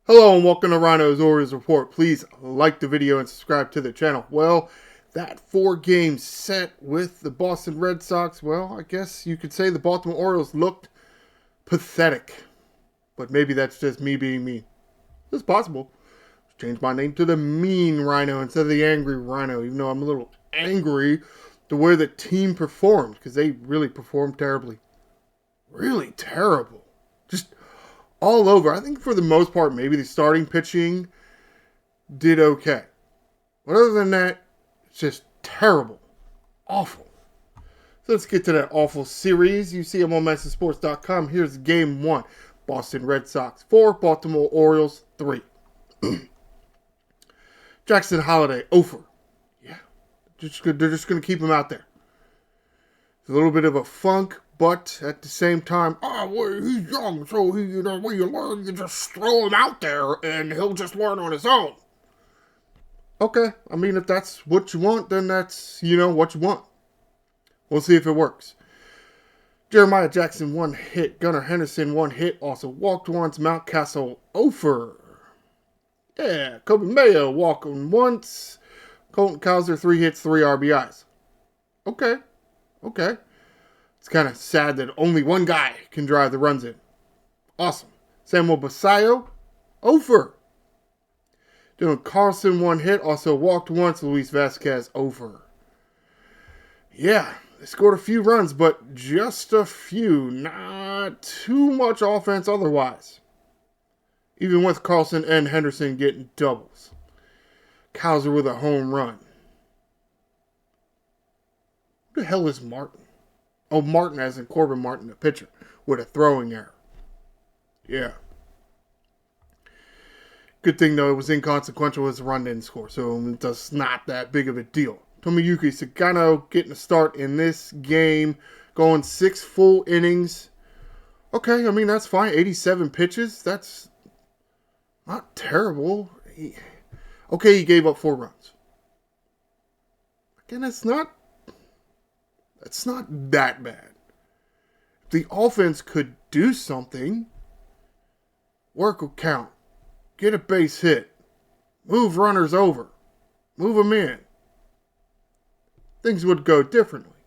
Hello and welcome to Ryno's Orioles Report. Please like the video and subscribe to the channel. Well, that 4-game set with the Boston Red Sox, well, I guess you could say the Baltimore Orioles looked pathetic. But maybe that's just me being mean. It's possible. Change my name to the Mean Ryno instead of the Angry Ryno, even though I'm a little angry the way the team performed, because they really performed terribly. Really terrible. Just all over. I think for the most part, maybe the starting pitching did okay. But other than that, it's just terrible. Awful. So let's get to that awful series. You see them on MasterSports.com. Here's game 1. Boston Red Sox 4, Baltimore Orioles 3. Jackson Holliday, over. Yeah. They're just going to keep him out there. It's a little bit of a funk, but at the same time, well, he's young, so when you learn, you just throw him out there, and he'll just learn on his own. Okay, I mean, if that's what you want, then that's, what you want. We'll see if it works. Jeremiah Jackson, 1 hit. Gunnar Henderson, 1 hit. Also walked once. Mountcastle, over. Yeah, Kobe Mayo, walking once. Colton Cowser, 3 hits, 3 RBIs. Okay. It's kind of sad that only one guy can drive the runs in. Awesome. Samuel Basayo, over. Dylan Carlson, 1 hit. Also walked once. Luis Vasquez, over. Yeah, they scored a few runs, but just a few. Not too much offense otherwise. Even with Carlson and Henderson getting doubles. Cowser with a home run. Who the hell is Martin? Oh, Martin as in Corbin Martin, the pitcher, with a throwing error. Yeah. Good thing, though, it was inconsequential as the run didn't score, so it's not that big of a deal. Tomoyuki Sagano getting a start in this game, going 6 full innings. Okay, I mean, that's fine. 87 pitches. That's not terrible. He gave up 4 runs. Again, that's not that bad. If the offense could do something, work will count. Get a base hit. Move runners over. Move them in. Things would go differently.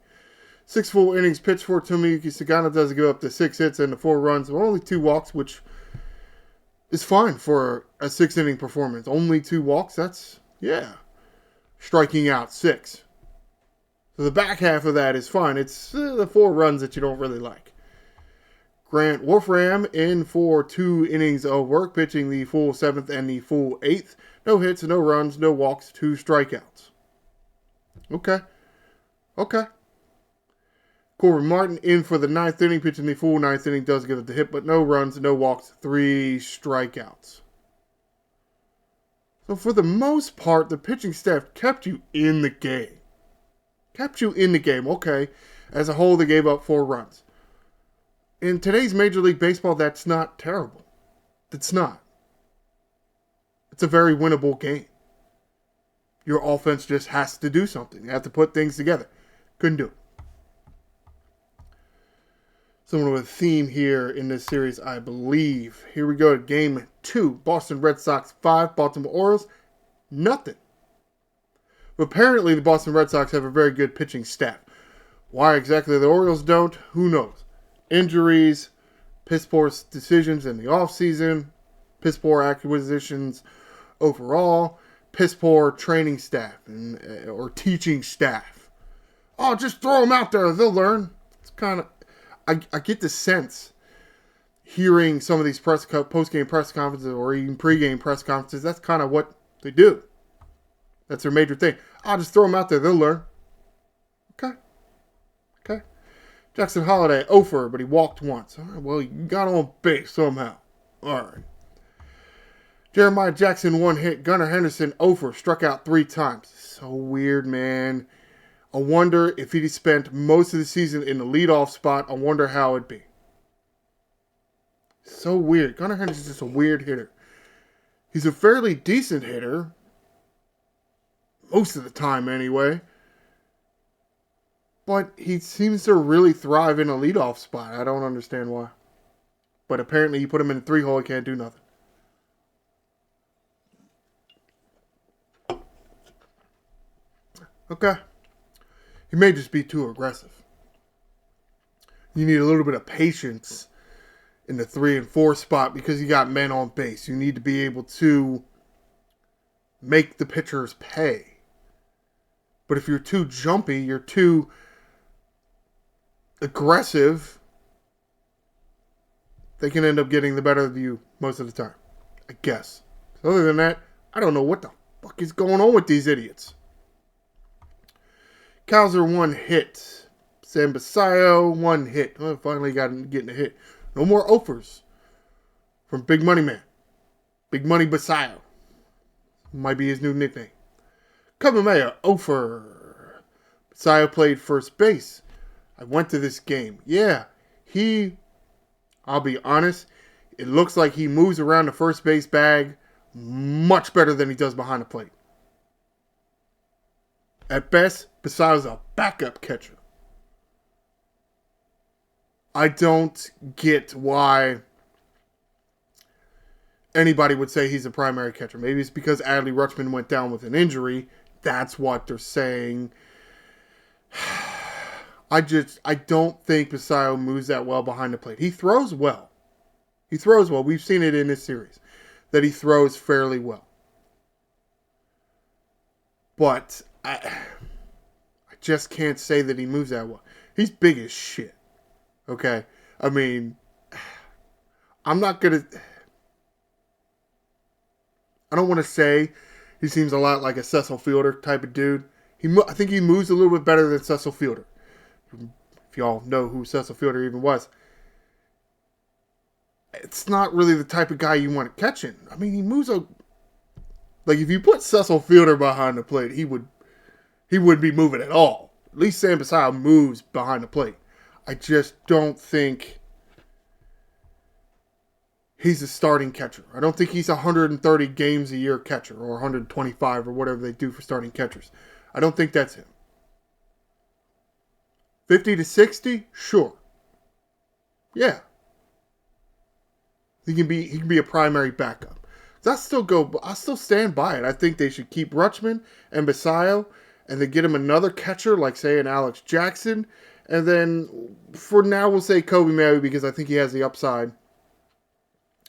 6 full innings pitched for Tomoyuki Sagano does give up the 6 hits and the 4 runs. Only 2 walks, which is fine for a 6-inning performance. Only 2 walks, that's, striking out 6. So the back half of that is fine. It's the 4 runs that you don't really like. Grant Wolfram in for 2 innings of work, pitching the full 7th and the full 8th. No hits, no runs, no walks, 2 strikeouts. Okay. Corbin Martin in for the 9th inning, pitching the full 9th inning, does give it the hit, but no runs, no walks, 3 strikeouts. So for the most part, the pitching staff kept you in the game. Okay. As a whole, they gave up 4 runs. In today's Major League Baseball, that's not terrible. It's not. It's a very winnable game. Your offense just has to do something. They have to put things together. Couldn't do it. Somewhat of a theme here in this series, I believe. Here we go to game 2. Boston Red Sox 5, Baltimore Orioles nothing. But apparently the Boston Red Sox have a very good pitching staff. Why exactly the Orioles don't, who knows. Injuries, piss poor decisions in the offseason, piss poor acquisitions overall, piss poor training staff or teaching staff. Oh, just throw them out there, they'll learn. It's kind of, I get the sense hearing some of these post-game press conferences or even pre-game press conferences, that's kind of what they do. That's their major thing. I'll just throw them out there, they'll learn. Okay. Jackson Holliday, over, but he walked once. All right, well, he got on base somehow. All right. Jeremiah Jackson, 1 hit. Gunnar Henderson, over, struck out 3 times. So weird, man. I wonder if he'd spent most of the season in the leadoff spot. I wonder how it'd be. So weird. Gunnar Henderson's just a weird hitter. He's a fairly decent hitter. Most of the time, anyway. But he seems to really thrive in a leadoff spot. I don't understand why. But apparently you put him in a 3-hole, he can't do nothing. Okay. He may just be too aggressive. You need a little bit of patience in the 3 and 4 spot because you got men on base. You need to be able to make the pitchers pay. But if you're too jumpy, you're too aggressive, they can end up getting the better of you most of the time. I guess. So other than that, I don't know what the fuck is going on with these idiots. Kowser 1 hit. Sam Basayo 1 hit. Oh, finally getting a hit. No more offers from Big Money Man. Big Money Basayo. Might be his new nickname. Kabamea offer. Basayo played first base. I went to this game. Yeah, I'll be honest, it looks like he moves around the first base bag much better than he does behind the plate. At best, Basayo's a backup catcher. I don't get why anybody would say he's a primary catcher. Maybe it's because Adley Rutschman went down with an injury. That's what they're saying. I don't think Basayo moves that well behind the plate. He throws well. We've seen it in this series that he throws fairly well. But I just can't say that he moves that well. He's big as shit. Okay? I mean, I don't want to say he seems a lot like a Cecil Fielder type of dude. I think he moves a little bit better than Cecil Fielder. If y'all know who Cecil Fielder even was. It's not really the type of guy you want catching. I mean, he moves like if you put Cecil Fielder behind the plate, he wouldn't be moving at all. At least Sam Basayo moves behind the plate. I just don't think he's a starting catcher. I don't think he's a 130 games a year catcher or 125 or whatever they do for starting catchers. I don't think that's him. 50 to 60? Sure. Yeah. He can be a primary backup. I still stand by it. I think they should keep Rutschman and Basayo and then get him another catcher like say an Alex Jackson. And then for now we'll say Kobe Mayo because I think he has the upside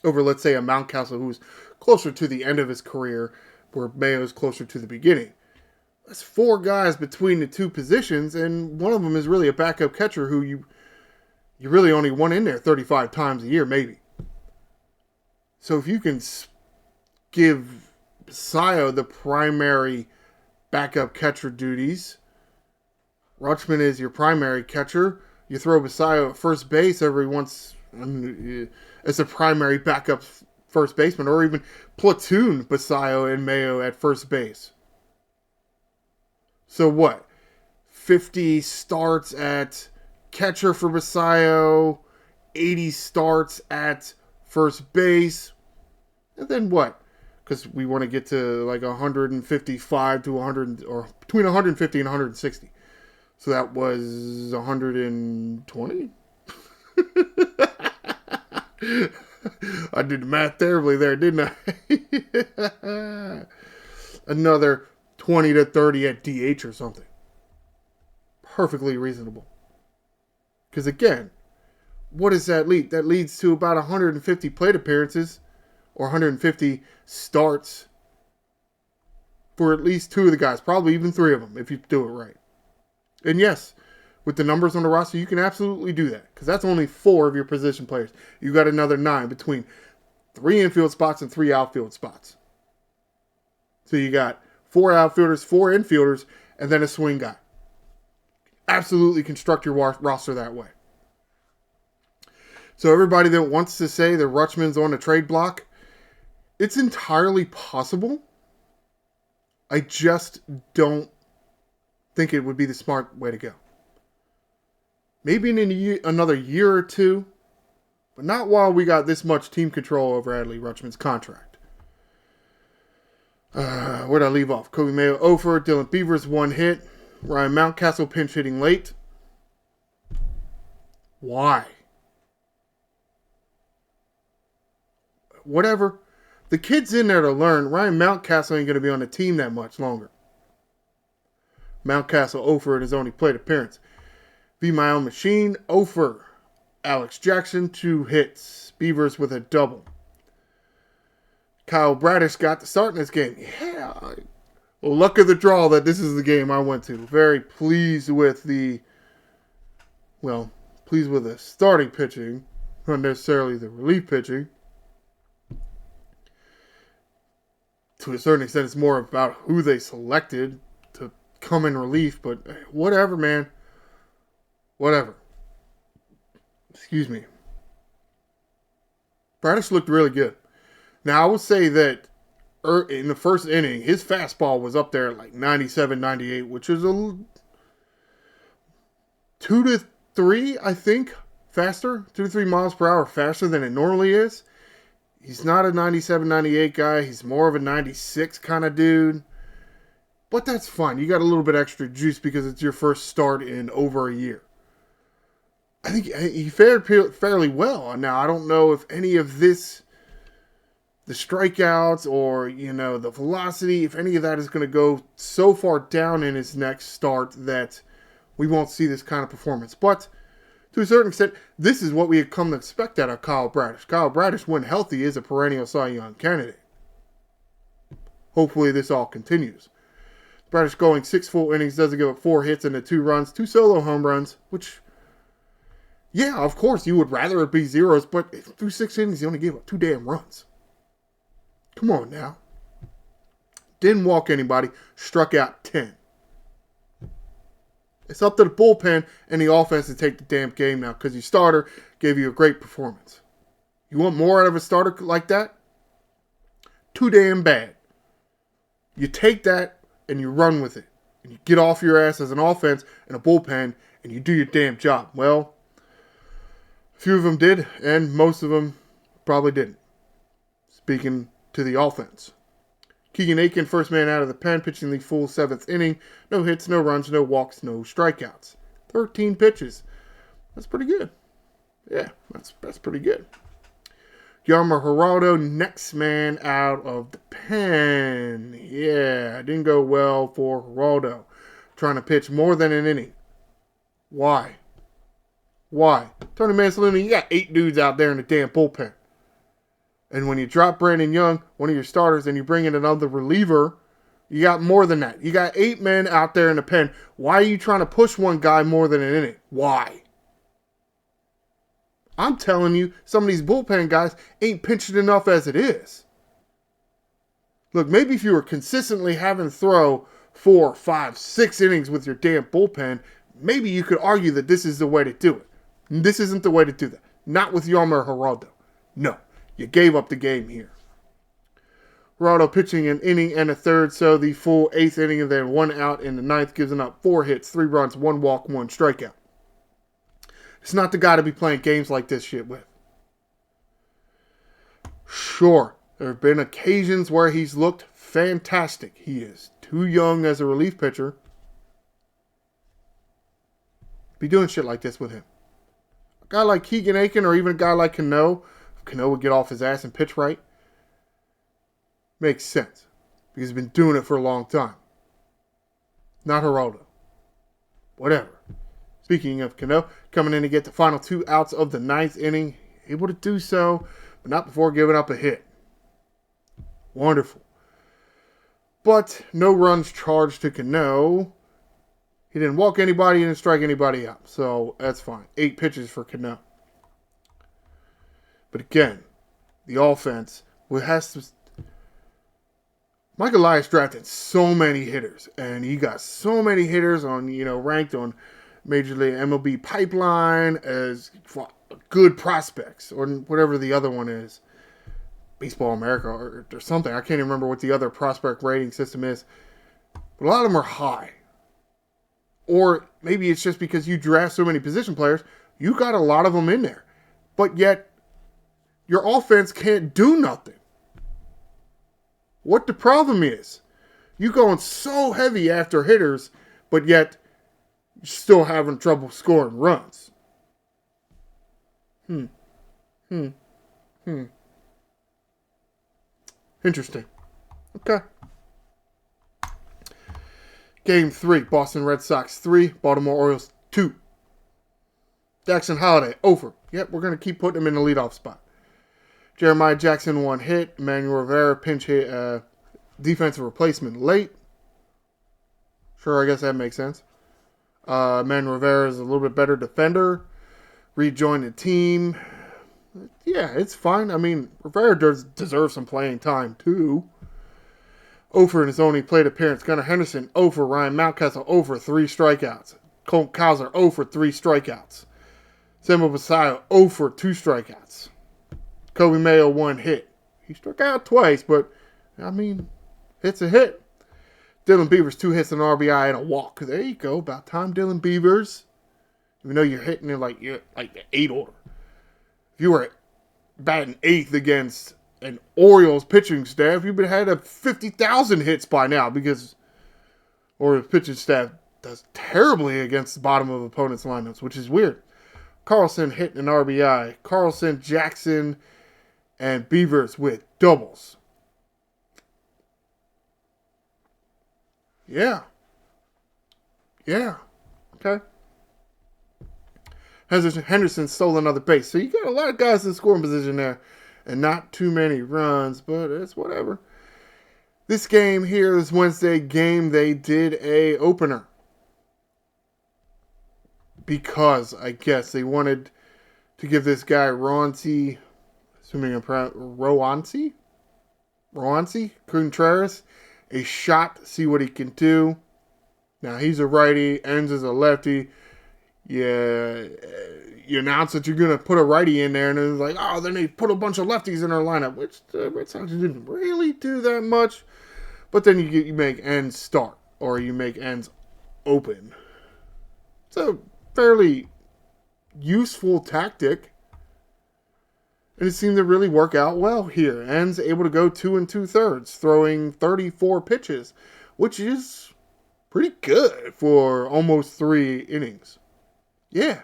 over let's say a Mountcastle who's closer to the end of his career where Mayo is closer to the beginning. That's 4 guys between the 2 positions, and one of them is really a backup catcher who you really only want in there 35 times a year, maybe. So if you can give Basayo the primary backup catcher duties, Rutschman is your primary catcher, you throw Basayo at first base every once as a primary backup first baseman, or even platoon Basayo and Mayo at first base. So what? 50 starts at catcher for Basayo, 80 starts at first base, and then what? Because we want to get to like 155 to 100, or between 150 and 160. So that was 120? I did the math terribly there, didn't I? Another 20 to 30 at DH or something. Perfectly reasonable. Because again, what does that lead? That leads to about 150 plate appearances or 150 starts for at least 2 of the guys. Probably even 3 of them if you do it right. And yes, with the numbers on the roster, you can absolutely do that. Because that's only 4 of your position players. You got another 9 between 3 infield spots and 3 outfield spots. So you got 4 outfielders, 4 infielders, and then a swing guy. Absolutely construct your roster that way. So everybody that wants to say that Rutschman's on the trade block, it's entirely possible. I just don't think it would be the smart way to go. Maybe in another year or 2, but not while we got this much team control over Adley Rutschman's contract. Where'd I leave off? Kobe Mayo over, Dylan Beavers 1 hit, Ryan Mountcastle pinch hitting late. Why? Whatever. The kid's in there to learn. Ryan Mountcastle ain't going to be on the team that much longer. Mountcastle 0 in his only plate appearance. Be My Own Machine 0. Alex Jackson 2 hits. Beavers with a double. Kyle Bradish got the start in this game. Yeah. Well, luck of the draw that this is the game I went to. Very pleased with the starting pitching, not necessarily the relief pitching. To a certain extent, it's more about who they selected to come in relief, but whatever, man. Whatever. Excuse me. Bradish looked really good. Now, I will say that in the first inning, his fastball was up there at like 97, 98, which is a 2 to 3, I think, faster. 2 to 3 miles per hour faster than it normally is. He's not a 97, 98 guy. He's more of a 96 kind of dude. But that's fine. You got a little bit extra juice because it's your first start in over a year. I think he fared fairly well. Now, I don't know if any of this, the strikeouts or, the velocity, if any of that is going to go so far down in his next start that we won't see this kind of performance. But to a certain extent, this is what we had come to expect out of Kyle Bradish. Kyle Bradish, when healthy, is a perennial Cy Young candidate. Hopefully this all continues. Bradish going 6 full innings, doesn't give up 4 hits and 2 runs, 2 solo home runs, which, yeah, of course, you would rather it be zeros, but through 6 innings, he only gave up 2 damn runs. Come on now. Didn't walk anybody, struck out 10. It's up to the bullpen and the offense to take the damn game now because your starter gave you a great performance. You want more out of a starter like that? Too damn bad. You take that and you run with it. And you get off your ass as an offense and a bullpen and you do your damn job. Well, a few of them did and most of them probably didn't. Speaking to the offense. Keegan Aiken, first man out of the pen, pitching the full 7th inning. No hits, no runs, no walks, no strikeouts. 13 pitches. That's pretty good. Yeah, that's pretty good. Yama Geraldo, next man out of the pen. Yeah, didn't go well for Geraldo. Trying to pitch more than an inning. Why? Tony Mansalini, you got 8 dudes out there in the damn bullpen. And when you drop Brandon Young, one of your starters, and you bring in another reliever, you got more than that. You got 8 men out there in the pen. Why are you trying to push one guy more than an inning? Why? I'm telling you, some of these bullpen guys ain't pitching enough as it is. Look, maybe if you were consistently having to throw 4, 5, 6 innings with your damn bullpen, maybe you could argue that this is the way to do it. This isn't the way to do that. Not with Yama Geraldo. No. You gave up the game here. Geraldo pitching an inning and a third, so the full 8th inning and then 1 out in the 9th, giving up 4 hits, 3 runs, 1 walk, 1 strikeout. It's not the guy to be playing games like this shit with. Sure, there have been occasions where he's looked fantastic. He is too young as a relief pitcher. Be doing shit like this with him. A guy like Keegan Aiken or even a guy like Cano would get off his ass and pitch right. Makes sense. Because he's been doing it for a long time. Not Geraldo. Whatever. Speaking of Cano, coming in to get the final 2 outs of the 9th inning. Able to do so, but not before giving up a hit. Wonderful. But no runs charged to Cano. He didn't walk anybody, he didn't strike anybody out. So that's fine. 8 pitches for Cano. But again, the offense has to. Mike Elias drafted so many hitters, and he got so many hitters on, ranked on Major League MLB Pipeline as good prospects, or whatever the other one is, Baseball America or something. I can't even remember what the other prospect rating system is, but a lot of them are high. Or maybe it's just because you draft so many position players, you got a lot of them in there, but yet your offense can't do nothing. What the problem is, you going so heavy after hitters, but yet you're still having trouble scoring runs. Interesting. Okay. Game 3, Boston Red Sox 3, Baltimore Orioles 2. Jackson Holliday, over. Yep, we're going to keep putting him in the leadoff spot. Jeremiah Jackson, 1 hit. Emmanuel Rivera, pinch hit, defensive replacement late. Sure, I guess that makes sense. Emmanuel Rivera is a little bit better defender. Rejoined the team. Yeah, it's fine. I mean, Rivera deserves some playing time, too. Over in his only plate appearance. Gunnar Henderson, over. Ryan Mountcastle, over. 3 strikeouts. Colt Kaiser, over. 3 strikeouts. Samuel Basallo, over. 2 strikeouts. Kobe Mayo, 1 hit. He struck out twice, but, I mean, hit's a hit. Dylan Beavers, 2 hits, an RBI, and a walk. There you go. About time, Dylan Beavers. Even though you're hitting it like the 8 order. If you were batting 8th against an Orioles pitching staff, you would have had 50,000 hits by now because Orioles pitching staff does terribly against the bottom of opponents' lineups, which is weird. Carlson hitting an RBI. Carlson, Jackson, and Beavers with doubles. Yeah. Okay. Henderson stole another base. So you got a lot of guys in scoring position there. And not too many runs, but it's whatever. This game here, this Wednesday game, they did a opener. Because, I guess, they wanted to give this guy Roansy, assuming I'm Roansy Contreras, a shot, see what he can do. Now, he's a righty, ends as a lefty. Yeah, you announce that you're going to put a righty in there, and then it's like, oh, then they put a bunch of lefties in our lineup, which the Red Sox didn't really do that much. But then you make ends start, or you make ends open. It's a fairly useful tactic, and it seemed to really work out well here. Ends able to go 2 2/3, throwing 34 pitches, which is pretty good for almost 3 innings. Yeah,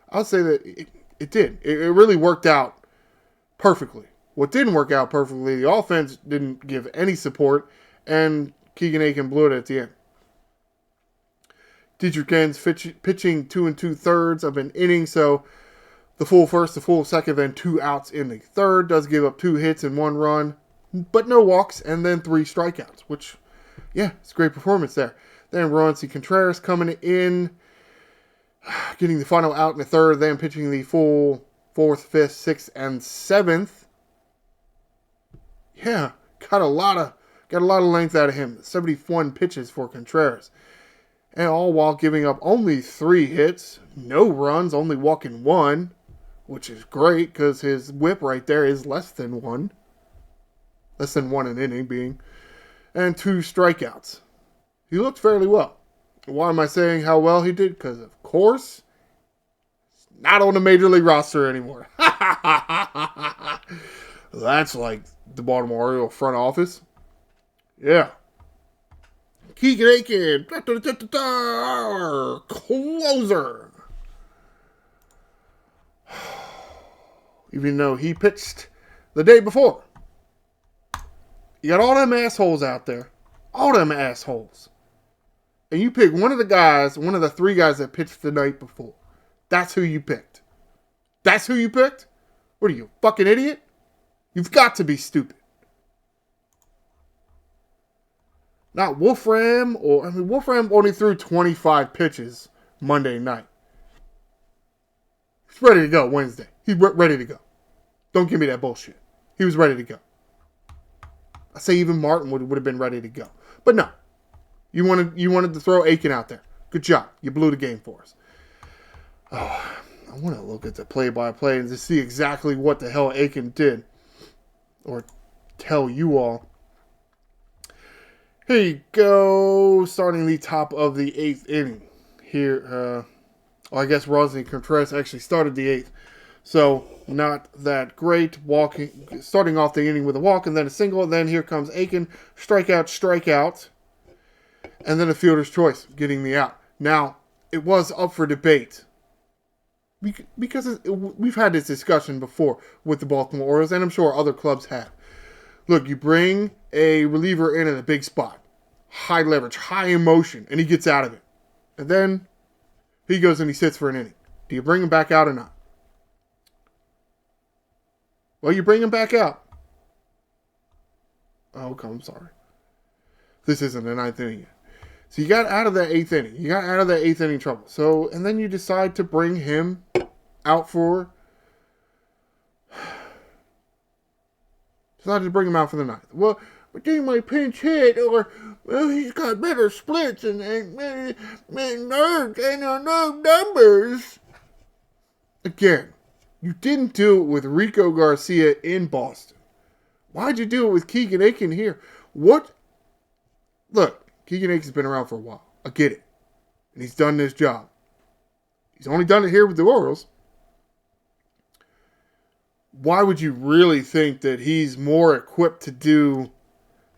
I'll say that it did. It really worked out perfectly. What didn't work out perfectly, the offense didn't give any support, and Keegan Aiken blew it at the end. Dietrich Enns pitching 2 2/3 of an inning, so the full first, the full second, then 2 outs in the third. Does give up 2 hits and 1 run, but no walks, and then 3 strikeouts, which, yeah, it's a great performance there. Then Roansy Contreras coming in, getting the final out in the third, then pitching the full 4th, 5th, 6th, and 7th. Yeah, got a lot of length out of him. 71 pitches for Contreras. And all while giving up only 3 hits, no runs, only walking 1, which is great because his whip right there is less than 1. Less than 1 an inning being. And 2 strikeouts. He looked fairly well. Why am I saying how well he did? Because, of course, he's not on the Major League roster anymore. That's like the Baltimore Orioles front office. Yeah. Keegan Aiken. Closer. Even though he pitched the day before. You got all them assholes out there. All them assholes. And you pick one of the guys, one of the 3 guys that pitched the night before. That's who you picked. That's who you picked? What are you, a fucking idiot? You've got to be stupid. Not Wolfram, Wolfram only threw 25 pitches Monday night. He's ready to go Wednesday. He's ready to go. Don't give me that bullshit. He was ready to go. I say even Martin would have been ready to go. But no. You wanted to throw Aiken out there. Good job. You blew the game for us. Oh, I want to look at the play-by-play and to see exactly what the hell Aiken did. Or tell you all. Here you go. Starting the top of the 8th inning. Here, I guess Roansy Contreras actually started the 8th. So, not that great. Starting off the inning with a walk and then a single. And then here comes Aiken. Strikeout. And then a fielder's choice, getting the out. Now, it was up for debate. Because we've had this discussion before with the Baltimore Orioles, and I'm sure other clubs have. Look, you bring a reliever in at a big spot. high leverage, high emotion, and he gets out of it. And then he goes and he sits for an inning. Do you bring him back out or not? Well, you bring him back out. Oh, okay, I'm sorry. This isn't the ninth inning yet. So you got out of that eighth inning. You got out of that eighth inning trouble. So, and then you decide to bring him out for... Decided to bring him out for the ninth. Well, but they might pinch hit, or well, he's got better splits and nerves and no numbers. Again, you didn't do it with Rico Garcia in Boston. Why'd you do it with Keegan Aiken here? What? Look, Keegan Aiken's been around for a while. I get it. And he's done this job. He's only done it here with the Orioles. Why would you really think that he's more equipped to do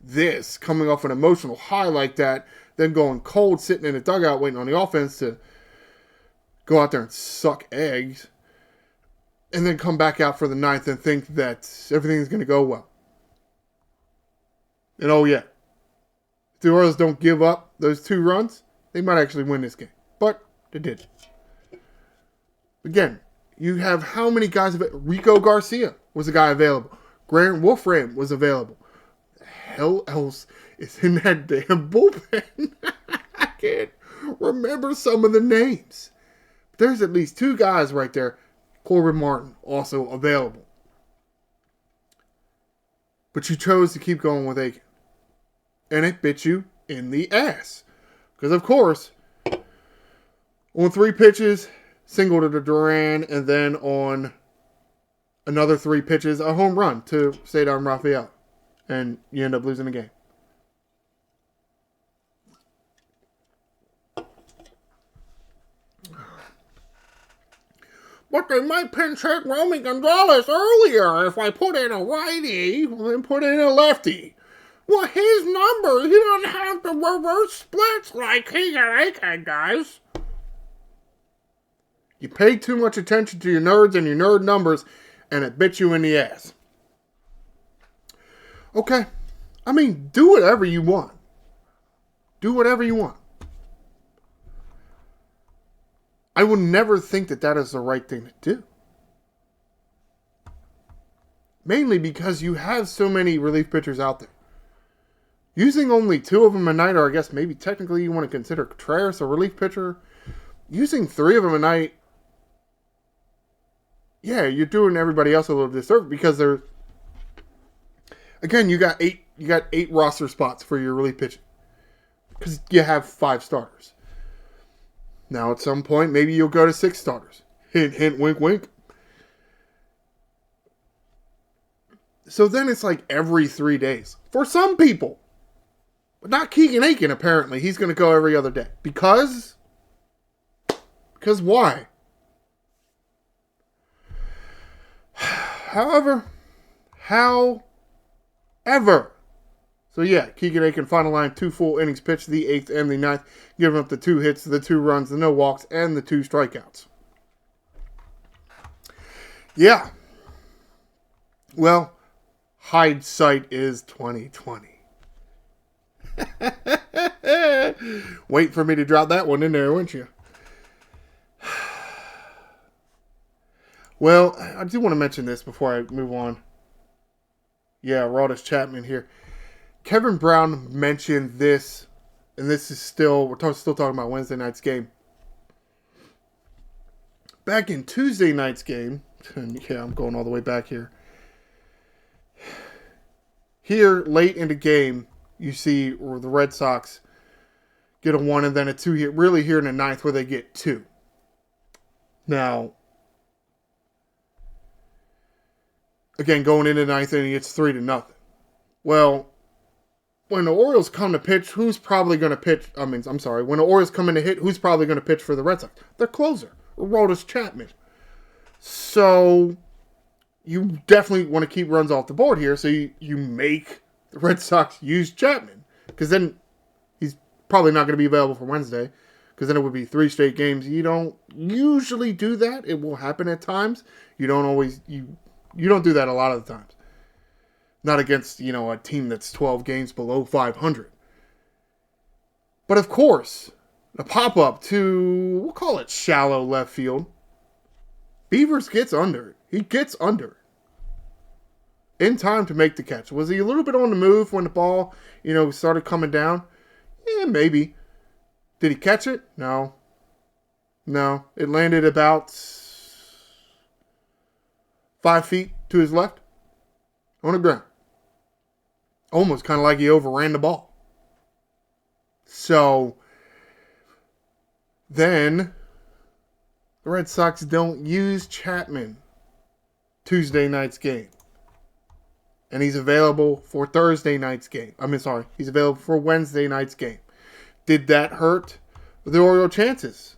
this, coming off an emotional high like that, than going cold, sitting in a dugout, waiting on the offense to go out there and suck eggs, and then come back out for the ninth and think that everything's going to go well? And oh yeah, if the Orioles don't give up those 2 runs, they might actually win this game. But they did. Again, you have how many guys available? Rico Garcia was a guy available. Grant Wolfram was available. The hell else is in that damn bullpen? I can't remember some of the names. But there's at least 2 guys right there. Corbin Martin also available. But you chose to keep going with Aiken. And it bit you in the ass. Because, of course, on 3 pitches, single to the Duran, and then on another 3 pitches, a home run to Cedar Rafael. And you end up losing the game. But they might pinch hit Romy Gonzalez earlier if I put in a righty and then put in a lefty. Well, his number, he don't have the reverse splits like Keegan Aiken does. You pay too much attention to your nerds and your nerd numbers, and it bit you in the ass. Okay. I mean, do whatever you want. Do whatever you want. I would never think that that is the right thing to do. Mainly because you have so many relief pitchers out there. Using only 2 of them a night, or I guess maybe technically you want to consider Contreras a relief pitcher. Using 3 of them a night, yeah, you're doing everybody else a little disservice because they're... Again, you got 8 roster spots for your relief pitching. Because you have 5 starters. Now, at some point, maybe you'll go to 6 starters. Hint, hint, wink, wink. So then it's like every 3 days. For some people. But not Keegan Aiken, apparently. He's going to go every other day. Because why? However. So yeah, Keegan Aiken final line, 2 full innings pitched, the 8th and the 9th, giving up the 2 hits, the 2 runs, the no walks, and the 2 strikeouts. Yeah. Well, hindsight is 2020. Wait for me to drop that one in there, wouldn't you? Well, I do want to mention this before I move on. Yeah, Aroldis Chapman here. Kevin Brown mentioned this, and this is still talking about Wednesday night's game. Back in Tuesday night's game, and yeah, I'm going all the way back here. Here, late in the game, you see the Red Sox get a 1 and then a 2 here, really here in the 9th where they get 2. Now, again, going into the 9th inning, it's 3-0. Well, when the Orioles come to pitch, who's probably going to pitch? When the Orioles come in to hit, who's probably going to pitch for the Red Sox? Their closer, Aroldis Chapman. So, you definitely want to keep runs off the board here, so you make the Red Sox use Chapman. Because then he's probably not going to be available for Wednesday, because then it would be 3 straight games. You don't usually do that. It will happen at times. You don't do that a lot of the times. Not against, a team that's 12 games below 500. But of course, the pop-up to, we'll call it shallow left field. Beavers gets under it. He gets under it. In time to make the catch. Was he a little bit on the move when the ball, started coming down? Yeah, maybe. Did he catch it? No. No. It landed about 5 feet to his left on the ground. Almost kind of like he overran the ball. So, then, the Red Sox don't use Chapman Tuesday night's game. And he's available for Thursday night's game. He's available for Wednesday night's game. Did that hurt the Orioles' chances?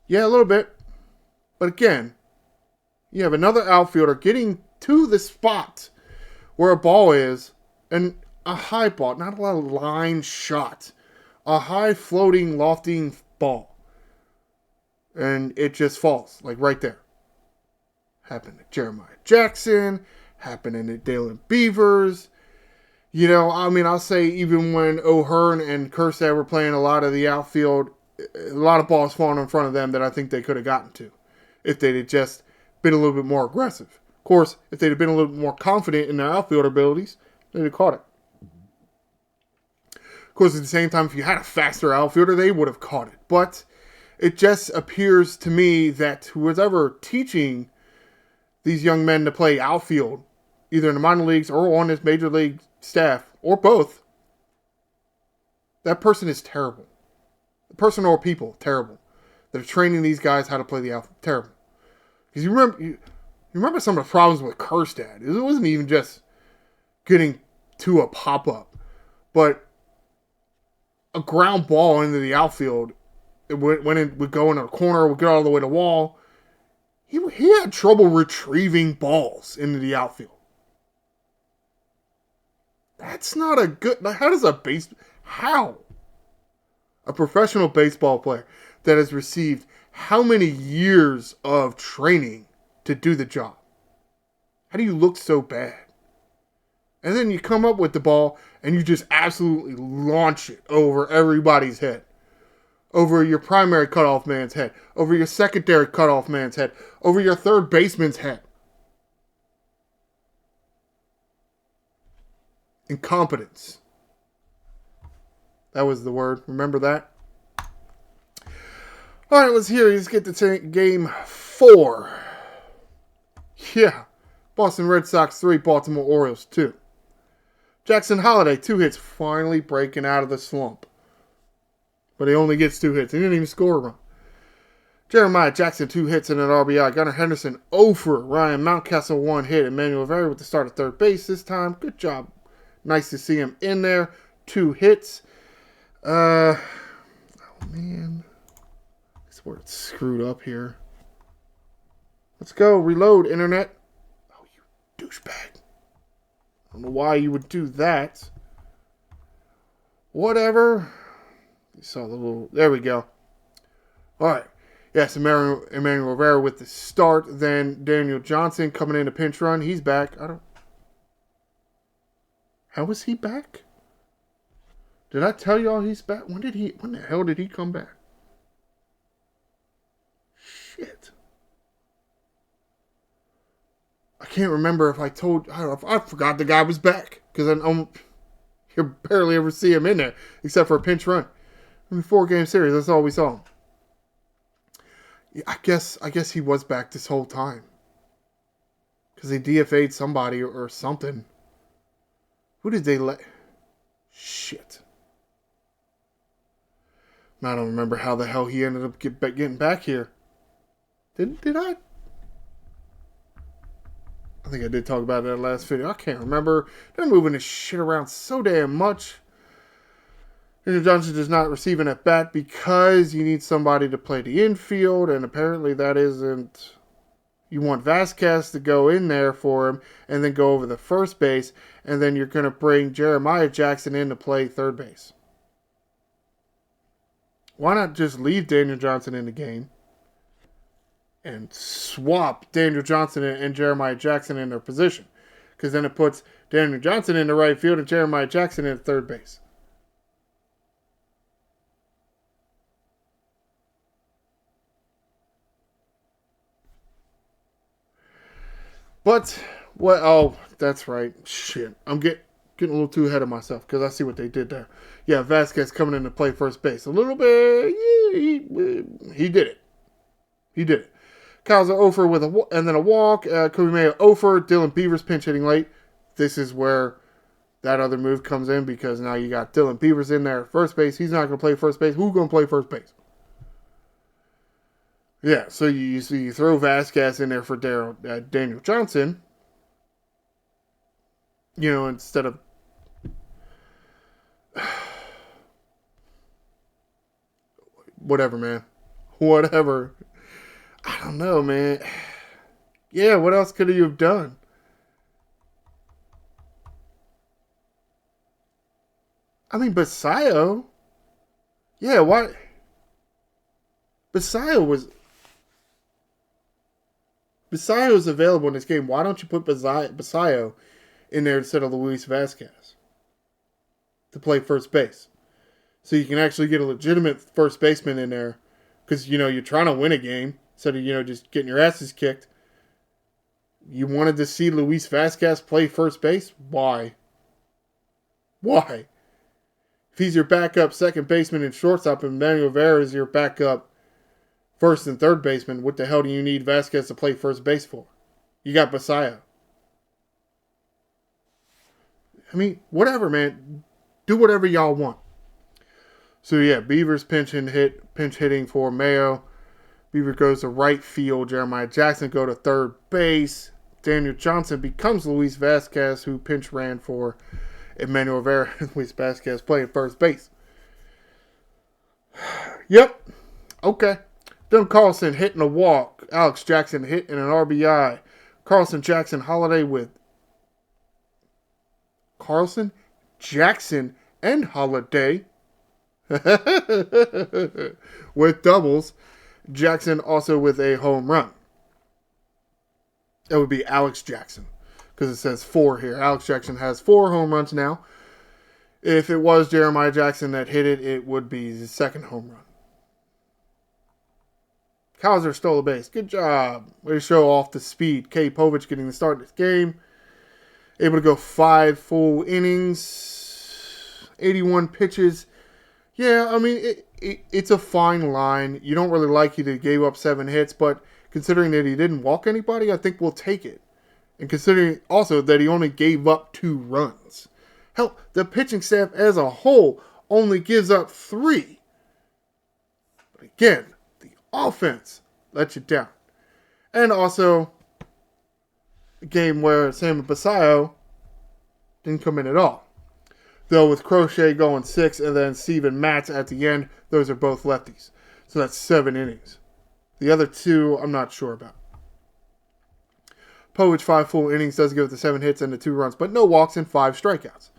Yeah, a little bit. But again, you have another outfielder getting to the spot where a ball is, and a high ball, not a line shot. A high floating, lofting ball. And it just falls, like right there. Happened to Jeremiah Jackson. Happening to Dalen Beavers. I'll say even when O'Hearn and Kjerstad were playing a lot of the outfield, a lot of balls falling in front of them that I think they could have gotten to if they'd have just been a little bit more aggressive. Of course, if they'd have been a little bit more confident in their outfield abilities, they'd have caught it. Of course, at the same time, if you had a faster outfielder, they would have caught it. But it just appears to me that whoever teaching these young men to play outfield, either in the minor leagues or on this major league staff, or both, that person is terrible. The person or people, terrible. That are training these guys how to play the outfield, terrible. Because you remember some of the problems with Kjerstad. It wasn't even just getting to a pop-up, but a ground ball into the outfield, it would go into a corner, would get all the way to the wall. He had trouble retrieving balls into the outfield. That's not a good... How? A professional baseball player that has received how many years of training to do the job? How do you look so bad? And then you come up with the ball and you just absolutely launch it over everybody's head. Over your primary cutoff man's head. Over your secondary cutoff man's head. Over your third baseman's head. Incompetence. That was the word. Remember that? All right, let's get to game 4. Yeah. Boston Red Sox 3, Baltimore Orioles 2. Jackson Holliday, 2 hits, finally breaking out of the slump. But he only gets 2 hits. He didn't even score a run. Jeremiah Jackson, 2 hits and an RBI. Gunnar Henderson, 0 for. Ryan Mountcastle, 1 hit. Emmanuel Rivera with the start at third base this time. Good job. Nice to see him in there. 2 hits. Oh, man. This is where it's screwed up here. Let's go. Reload, internet. Oh, you douchebag. I don't know why you would do that. Whatever. You saw the little... There we go. All right. Yes, Emmanuel Rivera with the start. Then Daniel Johnson coming in a pinch run. He's back. How is he back? Did I tell y'all he's back? When the hell did he come back? Shit. I can't remember if I told... I forgot the guy was back. Because you barely ever see him in there. Except for a pinch run. In the 4-game series, that's all we saw him. Yeah, I guess he was back this whole time. Because they DFA'd somebody or something. Who did they let... Shit. I don't remember how the hell he ended up getting back here. Did I? I think I did talk about it in that last video. I can't remember. They're moving this shit around so damn much. Daniel Johnson does not receive an at-bat because you need somebody to play the infield, and apparently that isn't... You want Vasquez to go in there for him and then go over the first base, and then you're going to bring Jeremiah Jackson in to play third base. Why not just leave Daniel Johnson in the game and swap Daniel Johnson and Jeremiah Jackson in their position? Because then it puts Daniel Johnson in the right field and Jeremiah Jackson in third base. But, what? Oh, that's right. Shit. I'm getting a little too ahead of myself because I see what they did there. Yeah, Vasquez coming in to play first base. A little bit. Yeah, he did it. He did it. Kyle's an offer with and then a walk. Kobe Mayo offer. Dylan Beavers pinch hitting late. This is where that other move comes in because now you got Dylan Beavers in there at first base. He's not going to play first base. Who's going to play first base? Yeah, so you throw Vasquez in there for Daniel Johnson, instead of whatever, man. Whatever. I don't know, man. Yeah, what else could you have done? I mean, Basayo. Yeah, why? Basayo was available in this game. Why don't you put Basayo in there instead of Luis Vasquez to play first base? So you can actually get a legitimate first baseman in there because, you're trying to win a game instead of, just getting your asses kicked. You wanted to see Luis Vasquez play first base? Why? Why? If he's your backup second baseman and shortstop and Manuel Rivera is your backup first and third baseman, what the hell do you need Vasquez to play first base for? You got Basayo. I mean, whatever, man. Do whatever y'all want. So yeah, Beavers pinch hitting for Mayo. Beaver goes to right field. Jeremiah Jackson go to third base. Daniel Johnson becomes Luis Vasquez, who pinch ran for Emmanuel Rivera and Luis Vasquez playing first base. Yep. Okay. Dylan Carlson hitting a walk. Alex Jackson hitting an RBI. Carlson, Jackson, Holiday with Carlson, Jackson, and Holiday with doubles. Jackson also with a home run. That would be Alex Jackson because it says 4 here. Alex Jackson has 4 home runs now. If it was Jeremiah Jackson that hit it, it would be his second home run. Kaiser stole a base. Good job. Way to show off the speed. K. Povich getting the start of this game. Able to go 5 full innings. 81 pitches. Yeah, I mean, it's a fine line. You don't really like he gave up 7 hits, but considering that he didn't walk anybody, I think we'll take it. And considering also that he only gave up 2 runs. Hell, the pitching staff as a whole only gives up 3. But again, the offense let you down. And also, a game where Sam Basayo didn't come in at all. Though with Crochet going 6 and then Steven Matz at the end, those are both lefties. So that's 7 innings. The other 2, I'm not sure about. Povich 5 full innings does give it the 7 hits and the 2 runs, but no walks and 5 strikeouts.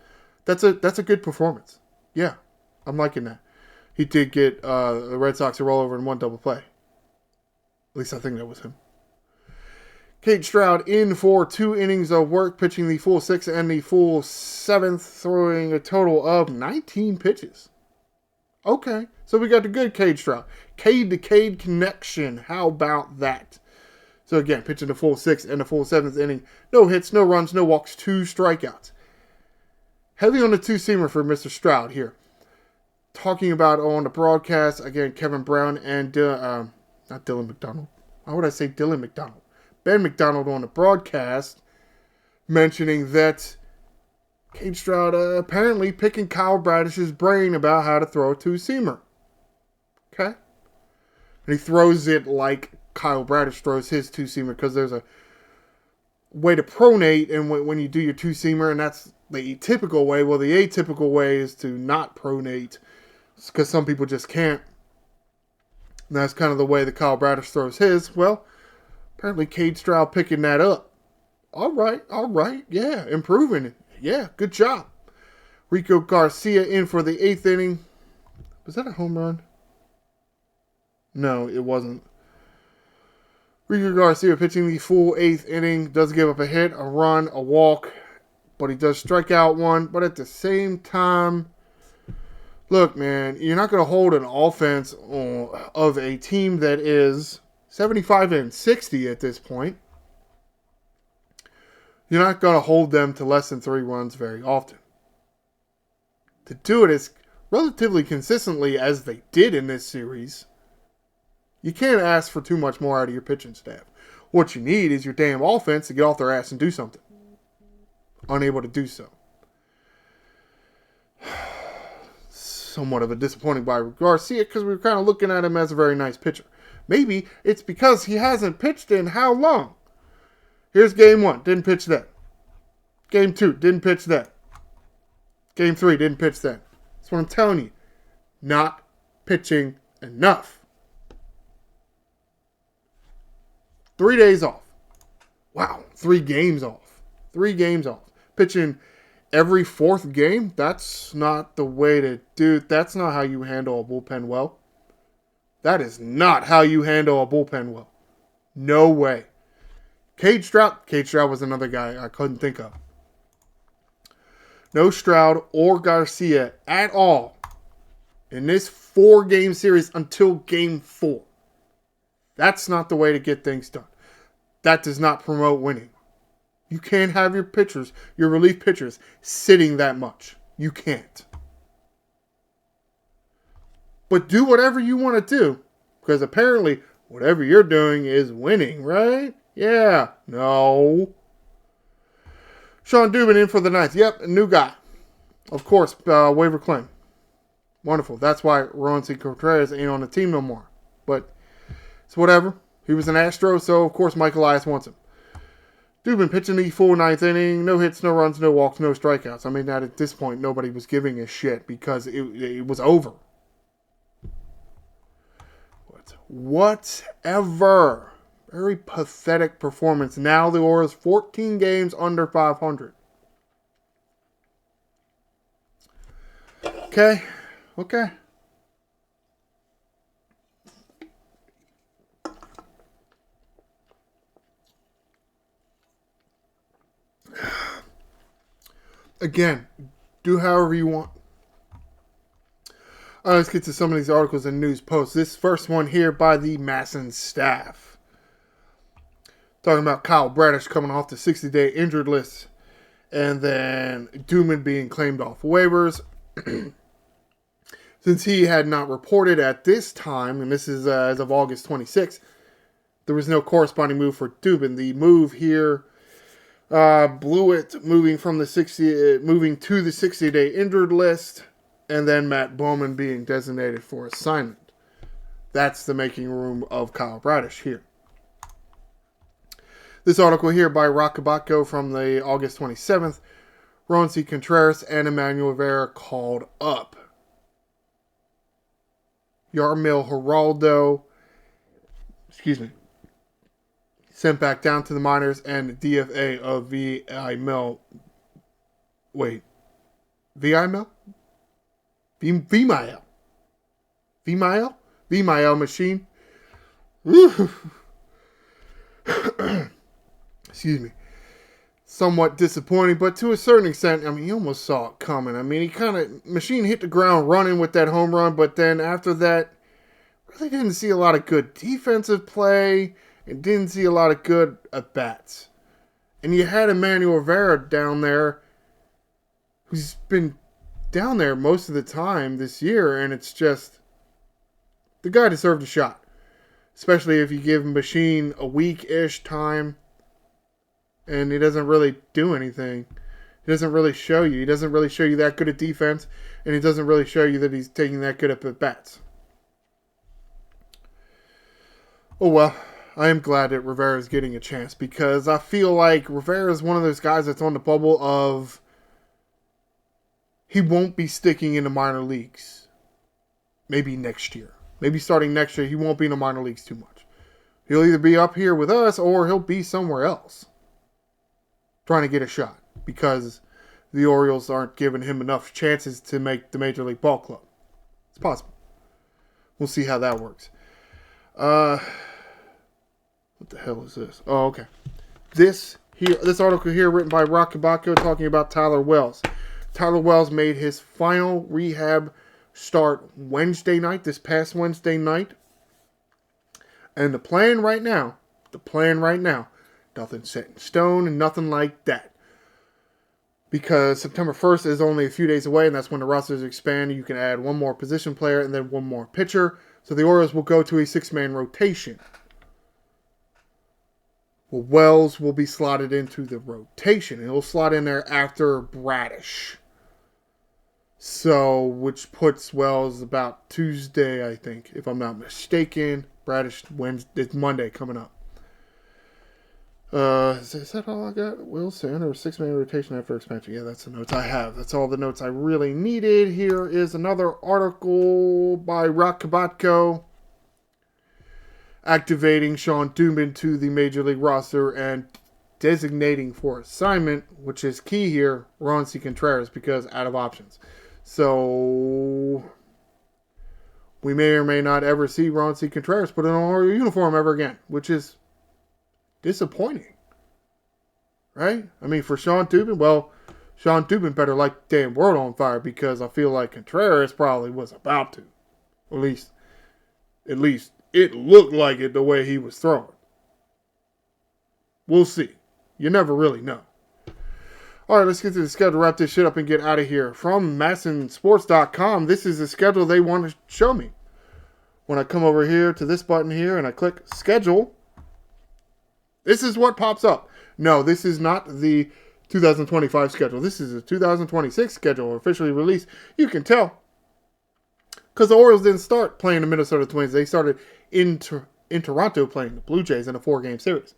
That's a good performance. Yeah, I'm liking that. He did get the Red Sox a rollover in 1 double play. At least I think that was him. Cade Stroud in for 2 innings of work, pitching the full 6th and the full 7th, throwing a total of 19 pitches. Okay, so we got the good Cade Stroud. Cade to Cade connection. How about that? So again, pitching the full 6th and the full 7th inning. No hits, no runs, no walks, 2 strikeouts. Heavy on the 2-seamer for Mr. Stroud here. Talking about on the broadcast, again, Kevin Brown and not Dylan McDonald. Why would I say Dylan McDonald? Ben McDonald on the broadcast mentioning that Cade Stroud apparently picking Kyle Bradish's brain about how to throw a 2-seamer. Okay? And he throws it like Kyle Bradish throws his 2-seamer because there's a way to pronate and when you do your 2-seamer, and that's the typical way. Well, the atypical way is to not pronate because some people just can't. And that's kind of the way that Kyle Bradish throws his. Well, apparently Cade Stroud picking that up. All right. Yeah, improving it. Yeah, good job. Rico Garcia in for the 8th inning. Was that a home run? No, it wasn't. Rico Garcia pitching the full 8th inning. Does give up a hit, a run, a walk. But he does strike out 1. But at the same time, look, man, you're not going to hold an offense of a team that is 75-60 at this point. You're not going to hold them to less than 3 runs very often. To do it as relatively consistently as they did in this series, you can't ask for too much more out of your pitching staff. What you need is your damn offense to get off their ass and do something. Unable to do so. Somewhat of a disappointing by Garcia because we were kind of looking at him as a very nice pitcher. Maybe it's because he hasn't pitched in how long? Here's game 1, didn't pitch then. Game 2, didn't pitch then. Game 3, didn't pitch then. That's what I'm telling you. Not pitching enough. 3 days off. Wow, 3 games off. 3 games off. Pitching every 4th game? That's not the way to do it. That's not how you handle a bullpen well. That is not how you handle a bullpen well. No way. Cade Stroud was another guy I couldn't think of. No Stroud or Garcia at all in this 4-game series until game 4. That's not the way to get things done. That does not promote winning. You can't have your pitchers, your relief pitchers, sitting that much. You can't. But do whatever you want to do, because apparently whatever you're doing is winning, right? Yeah. No. Sean Dubin in for the 9th. Yep, a new guy. Of course, waiver claim. Wonderful. That's why Roansy Contreras ain't on the team no more. But it's whatever. He was an Astro, so of course Mike Elias wants him. Dubin pitching the full 9th inning. No hits, no runs, no walks, no strikeouts. I mean, at this point, nobody was giving a shit because it was over. Whatever. Very pathetic performance. Now the Orioles 14 games under 500. Okay. Again, do however you want. Let's get to some of these articles and news posts. This first one here by the Masson staff. Talking about Kyle Bradish coming off the 60-day injured list. And then Dubin being claimed off waivers. Since he had not reported at this time, and this is as of August 26th, there was no corresponding move for Dubin. The move here blew it, moving to the 60-day injured list. And then Matt Bowman being designated for assignment. That's the making room of Kyle Bradish here. This article here by Rockabacco from the August 27th. Roansy Contreras and Emmanuel Rivera called up. Yarmil Geraldo, sent back down to the minors, and DFA of VIML machine. Excuse me. Somewhat disappointing, but to a certain extent, I mean, you almost saw it coming. I mean, Machine hit the ground running with that home run, but then after that, really didn't see a lot of good defensive play and didn't see a lot of good at-bats. And you had Emmanuel Rivera down there, who's been down there most of the time this year, and it's just, the guy deserved a shot. Especially if you give Machine a week-ish time, and he doesn't really do anything. He doesn't really show you. He doesn't really show you that good at defense, and he doesn't really show you that he's taking that good at bats. Oh well, I am glad that Rivera is getting a chance, because I feel like Rivera is one of those guys that's on the bubble of he won't be sticking in the minor leagues. Maybe next year. Maybe starting next year, he won't be in the minor leagues too much. He'll either be up here with us, or he'll be somewhere else trying to get a shot, because the Orioles aren't giving him enough chances to make the Major League Ball Club. It's possible. We'll see how that works. What the hell is this? Oh, okay. This article here written by Rockabacco talking about Tyler Wells. Tyler Wells made his final rehab start this past Wednesday night. And the plan right now Nothing set in stone and nothing like that. Because September 1st is only a few days away, and that's when the rosters expand. You can add one more position player and then one more pitcher. So the Orioles will go to a 6-man rotation. Well, Wells will be slotted into the rotation. He'll slot in there after Bradish. So, which puts Wells about Tuesday, I think, if I'm not mistaken. Bradish Wednesday, it's Monday coming up. Is that all I got? Will Sanders, 6-man rotation after expansion. Yeah, that's the notes I have. That's all the notes I really needed. Here is another article by Rock Kabatko activating Sean Dubin to the Major League roster and designating for assignment, which is key here, Roncy Contreras, because out of options. So we may or may not ever see Roncy Contreras put on our uniform ever again, which is disappointing, right? I mean, for Sean Dubin, well, Sean Dubin better light the damn world on fire, because I feel like Contreras probably was about to. At least it looked like it the way he was throwing. We'll see. You never really know. All right, let's get to the schedule, wrap this shit up, and get out of here. From MASNsports.com, this is the schedule they want to show me. When I come over here to this button here and I click schedule, this is what pops up. No, this is not the 2025 schedule. This is the 2026 schedule officially released. You can tell, because the Orioles didn't start playing the Minnesota Twins. They started in Toronto playing the Blue Jays in a 4-game series.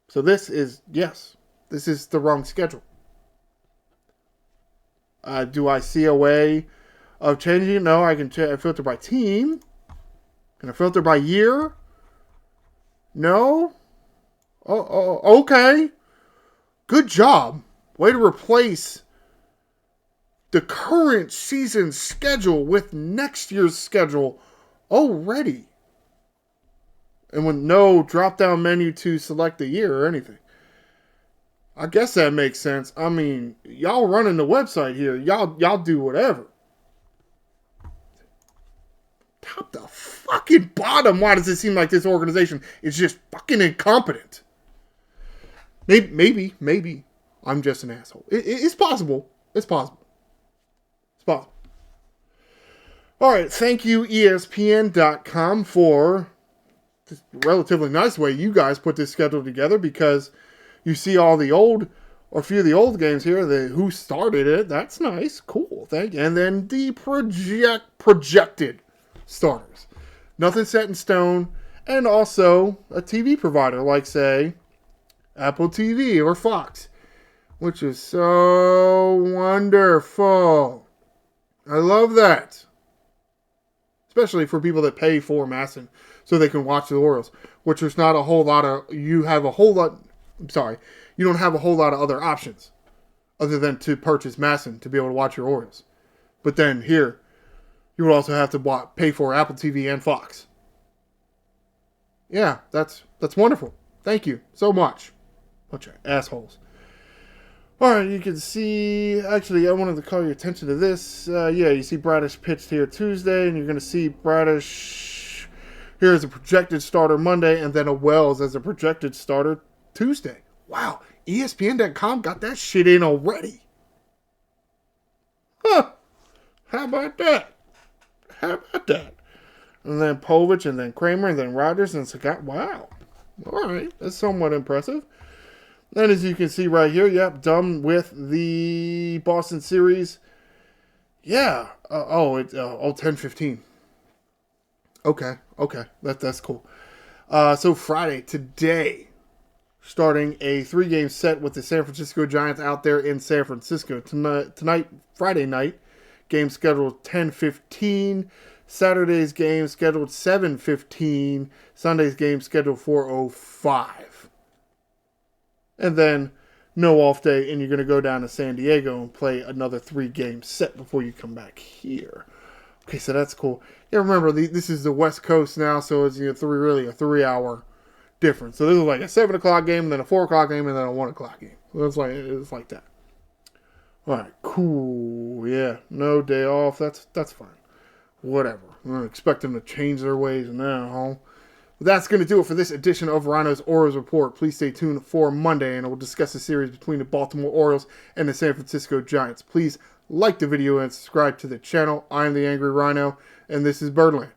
So this is the wrong schedule. Do I see a way of changing it? No, I can filter by team. Can I filter by year? No. Oh, okay. Good job. Way to replace the current season schedule with next year's schedule already. And with no drop-down menu to select the year or anything. I guess that makes sense. I mean, y'all running the website here. Y'all do whatever. Top to fucking bottom. Why does it seem like this organization is just fucking incompetent? Maybe I'm just an asshole. It's possible. It's possible. All right, thank you ESPN.com for this relatively nice way you guys put this schedule together, because you see all the old, or a few of the old games here, who started it. That's nice. Cool. Thank you. And then the projected starters. Nothing set in stone. And also a TV provider like, say, Apple TV or Fox, which is so wonderful. I love that. Especially for people that pay for MASN so they can watch the Orioles, which is not a whole lot of, you don't have a whole lot of other options other than to purchase MASN to be able to watch your Orioles. But then here, you would also have to pay for Apple TV and Fox. Yeah, that's wonderful. Thank you so much. Bunch of assholes. Alright, you can see, actually, I wanted to call your attention to this. You see Bradish pitched here Tuesday, and you're going to see Bradish here as a projected starter Monday, and then a Wells as a projected starter Tuesday. Wow, ESPN.com got that shit in already. Huh. How about that? And then Povich, and then Kramer, and then Rogers, and Sagat. Wow. Alright, that's somewhat impressive. And as you can see right here, done with the Boston series. Yeah. 10-15. Okay. That's cool. So Friday, today, starting a 3-game set with the San Francisco Giants out there in San Francisco. Tonight, Friday night, game scheduled 10:15. Saturday's game scheduled 7:15. Sunday's game scheduled 4:05. And then no off day, and you're going to go down to San Diego and play another 3-game set before you come back here. Okay, so that's cool. Yeah, remember, this is the West Coast now, so it's really a 3-hour difference. So this is like a 7 o'clock game, and then a 4 o'clock game, and then a 1 o'clock game. So it's like that. All right, cool. Yeah, no day off. That's fine. Whatever. I don't expect them to change their ways now, huh? That's going to do it for this edition of Ryno's Orioles Report. Please stay tuned for Monday, and we'll discuss the series between the Baltimore Orioles and the San Francisco Giants. Please like the video and subscribe to the channel. I am the Angry Ryno, and this is Birdland.